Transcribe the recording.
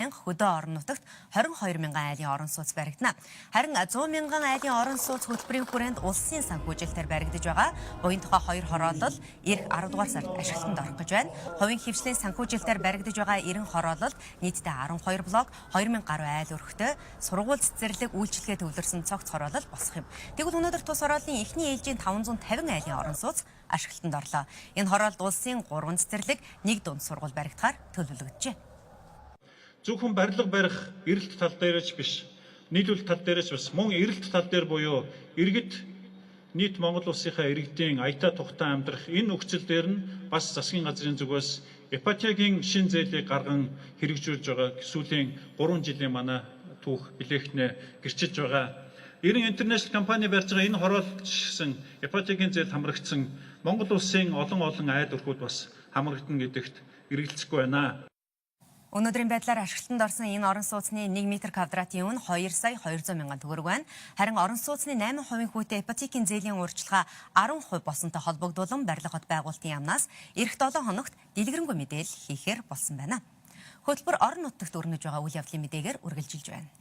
дараалан хөдөө орон нутагт 22 мянган айлын орон сууц баригдана. Харин 100 мянган айлын орон сууц хөтөлбөрийн хүрээнд улсын санхүүжилтээр баригдаж байгаа. Буян тухай 2 хороолол эх 10 дугаар сард ашиглалтанд орох гэж байна. Хувийн хвшлийн санхүүжилтээр баригдаж байгаа 90 хороололд нийтдээ 12 блок 2000 гаруй айл өрхтөө сургууль цэцэрлэг үйлчилгээ төвлөрсөн цогц хороолол босох юм. Тэгвэл өнөөдөр тус хорооллын эхний ээлжийн 550 айлын орон сууц ашиглалтанд орлоо. Энэ хороолд улсын 3 цэцэрлэг, 1 дунд сургууль баригдахаар төлөвлөгдөжээ. Зөвхөн барилга барих эрэлт тал дээрч биш, нийлүүлэлт тал дээрч бас мөн эрэлт тал дээр буюу иргэд нийт Монгол улсынхаа иргэдийн аятаа тухтан амьдрах энэ нөхцөл дээр нь бас засгийн газрын зүгээс ипотекийн шин зээлийг гарган хэрэгжүүлж байгаа сүүлийн 3 жилийн манай түүх билэхнээ гэрчилж байгаа. 90 интернэшнл компани барьж байгаа энэ хороолжсэн ипотекийн зээл хамрагдсан Монгол улсын олон айл өрхүүд бас хамрагдана гэдэгт эргэлзэхгүй байна. Өнөөдрийн байдлаар ашиглалтанд орсон энэ орон сууцны 1 м квадратын үн 2 сая 200 мянган төгрөг байна. Харин орон сууцны 8% хүүтэй ипотекийн зээлийн урьдчилгаа 10% болсонтой холбогдуулан барилга хот байгуулалтын яамнаас эх 7 хоногт дэлгэрэнгүй мэдээлэл хийхээр болсон байна. Хөтөлбөр орон нутагт өрнөж байгаа үйл явдлын мэдээгээр үргэлжилж байна.